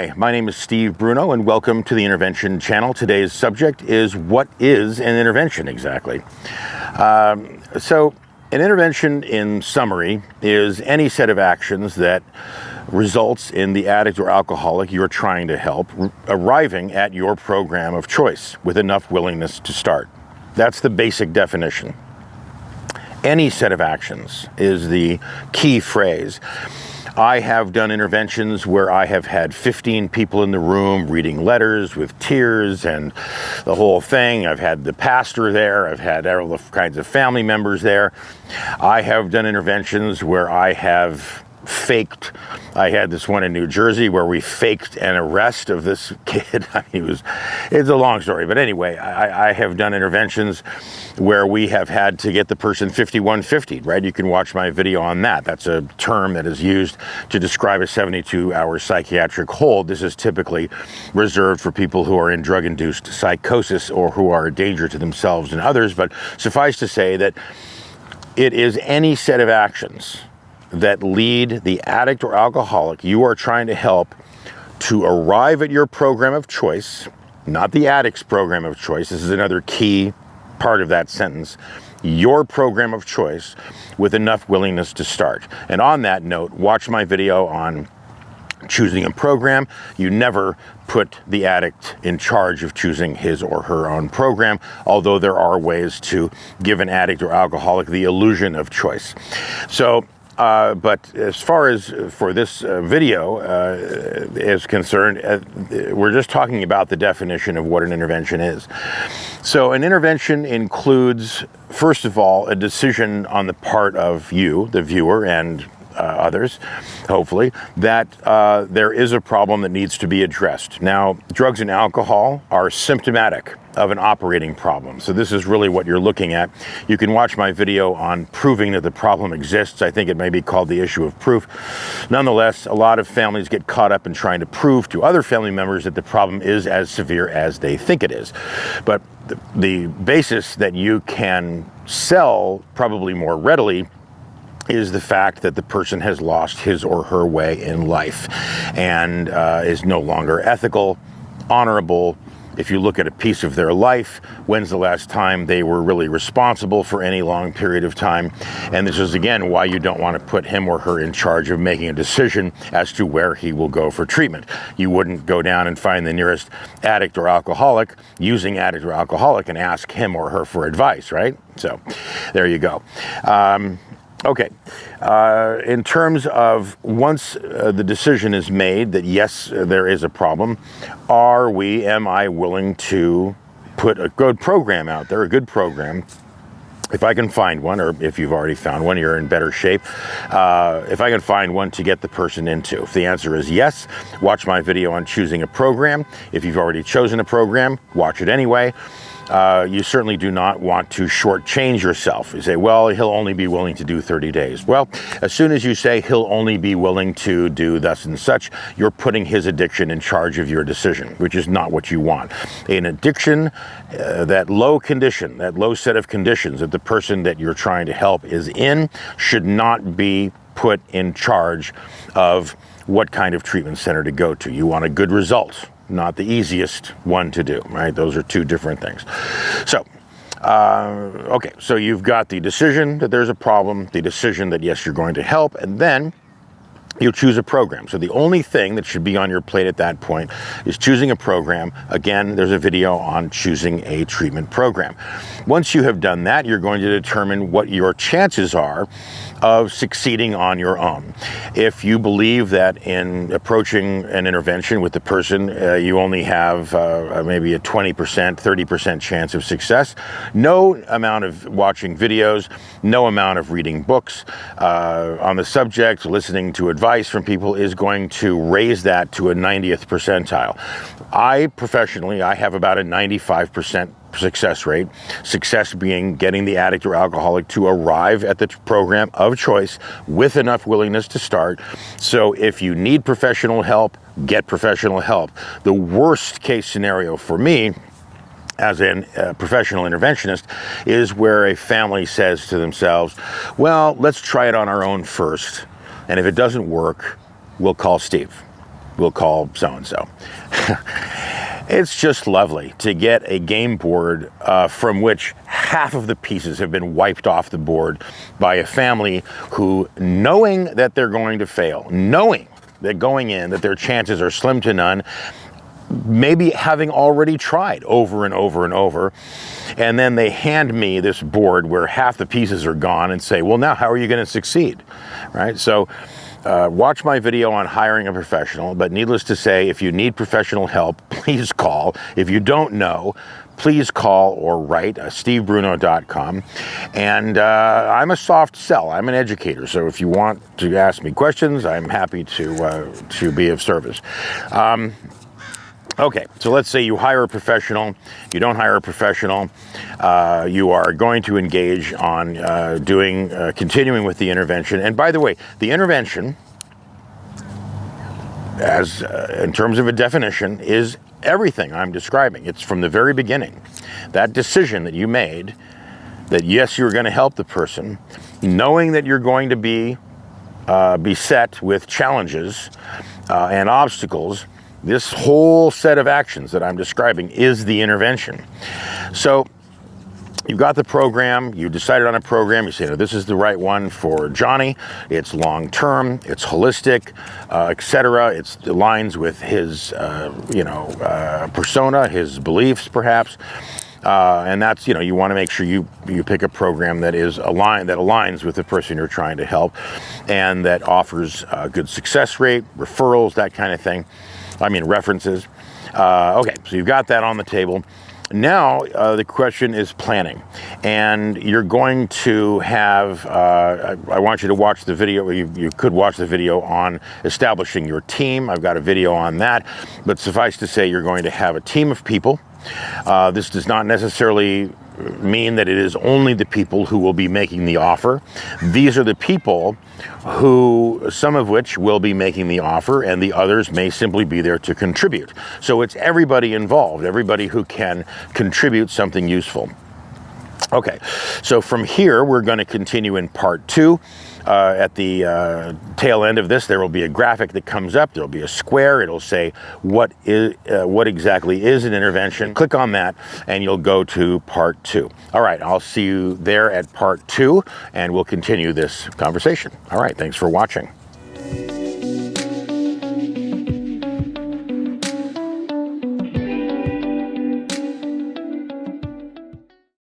Hi, my name is Steve Bruno and welcome to the Intervention channel. Today's subject is what is an intervention exactly? So an intervention in summary is any set of actions that results in the addict or alcoholic you're trying to help arriving at your program of choice with enough willingness to start. That's the basic definition. Any set of actions is the key phrase. I have done interventions where I have had 15 people in the room reading letters with tears and the whole thing. I've had the pastor there. I've had all the kinds of family members there. I have done interventions where I have faked. I had this one in New Jersey where we faked an arrest of this kid. It's a long story, but anyway, I have done interventions where we have had to get the person 5150, right? You can watch my video on that. That's a term that is used to describe a 72-hour psychiatric hold. This is typically reserved for people who are in drug-induced psychosis or who are a danger to themselves and others, but suffice to say that it is any set of actions that lead the addict or alcoholic you are trying to help to arrive at your program of choice, not the addict's program of choice. This is another key part of that sentence. Your program of choice with enough willingness to start. And on that note, watch my video on choosing a program. You never put the addict in charge of choosing his or her own program, although there are ways to give an addict or alcoholic the illusion of choice. So, but as far as for this video is concerned, we're just talking about the definition of what an intervention is. So an intervention includes, first of all, a decision on the part of you, the viewer, and others, hopefully, that there is a problem that needs to be addressed. Now, drugs and alcohol are symptomatic of an operating problem. So this is really what you're looking at. You can watch my video on proving that the problem exists. I think it may be called the issue of proof. Nonetheless, a lot of families get caught up in trying to prove to other family members that the problem is as severe as they think it is. But the basis that you can sell probably more readily is the fact that the person has lost his or her way in life and is no longer ethical, honorable. If you look at a piece of their life, when's the last time they were really responsible for any long period of time? And this is, again, why you don't want to put him or her in charge of making a decision as to where he will go for treatment. You wouldn't go down and find the nearest addict or alcoholic, using addict or alcoholic, and ask him or her for advice, right? So there you go. Okay, in terms of once the decision is made that yes, there is a problem, am I willing to put a good program out there, a good program, if I can find one, or if you've already found one, you're in better shape, if I can find one to get the person into. If the answer is yes, watch my video on choosing a program. If you've already chosen a program, watch it anyway. You certainly do not want to shortchange yourself. You say, well, he'll only be willing to do 30 days. Well, as soon as you say he'll only be willing to do thus and such, you're putting his addiction in charge of your decision, which is not what you want. An addiction, that low condition, that low set of conditions that the person that you're trying to help is in, should not be put in charge of what kind of treatment center to go to. You want a good result, not the easiest one to do, right? Those are two different things. So, okay, so you've got the decision that there's a problem, the decision that yes, you're going to help, and then you choose a program. So the only thing that should be on your plate at that point is choosing a program. Again, there's a video on choosing a treatment program. Once you have done that, you're going to determine what your chances are of succeeding on your own. If you believe that in approaching an intervention with the person, you only have maybe a 20%, 30% chance of success, no amount of watching videos, no amount of reading books on the subject, listening to advice from people is going to raise that to a 90th percentile. I professionally, I have about a 95% success rate, success being getting the addict or alcoholic to arrive at the program of choice with enough willingness to start. So if you need professional help, get professional help. The worst case scenario for me as a professional interventionist is where a family says to themselves, well, let's try it on our own first, and if it doesn't work, we'll call Steve. we'll call so-and-so. It's just lovely to get a game board from which half of the pieces have been wiped off the board by a family who, knowing that they're going to fail, knowing that going in that their chances are slim to none, maybe having already tried over and over and over, and then they hand me this board where half the pieces are gone and say, well, now how are you going to succeed, right? So watch my video on hiring a professional, but needless to say, if you need professional help, please call. If you don't know, please call or write stevebruno.com. And I'm a soft sell. I'm an educator. So if you want to ask me questions, I'm happy to be of service. Okay, so let's say you hire a professional, you don't hire a professional, you are going to engage on continuing with the intervention. And by the way, the intervention, as in terms of a definition, is everything I'm describing. It's from the very beginning. That decision that you made, that yes, you're going to help the person, knowing that you're going to be beset with challenges and obstacles. This whole set of actions that I'm describing is the intervention. So you've got the program, you decided on a program, you say, no, this is the right one for Johnny, it's long-term, it's holistic, etc. It aligns with his, persona, his beliefs, perhaps. And that's, you want to make sure you pick a program that aligns with the person you're trying to help, and that offers a good success rate, referrals, that kind of thing. References. Okay, so you've got that on the table. Now the question is planning, and you're going to have, I want you to watch the video, you could watch the video on establishing your team. I've got a video on that, but suffice to say you're going to have a team of people. This does not necessarily mean that it is only the people who will be making the offer. These are the people who, some of which will be making the offer, and the others may simply be there to contribute. So it's everybody involved, everybody who can contribute something useful. Okay, so from here, we're going to continue in part 2. At the tail end of this, there will be a graphic that comes up. There will be a square. It'll say what exactly is an intervention. Click on that, and you'll go to part 2. All right, I'll see you there at part 2, and we'll continue this conversation. All right, thanks for watching.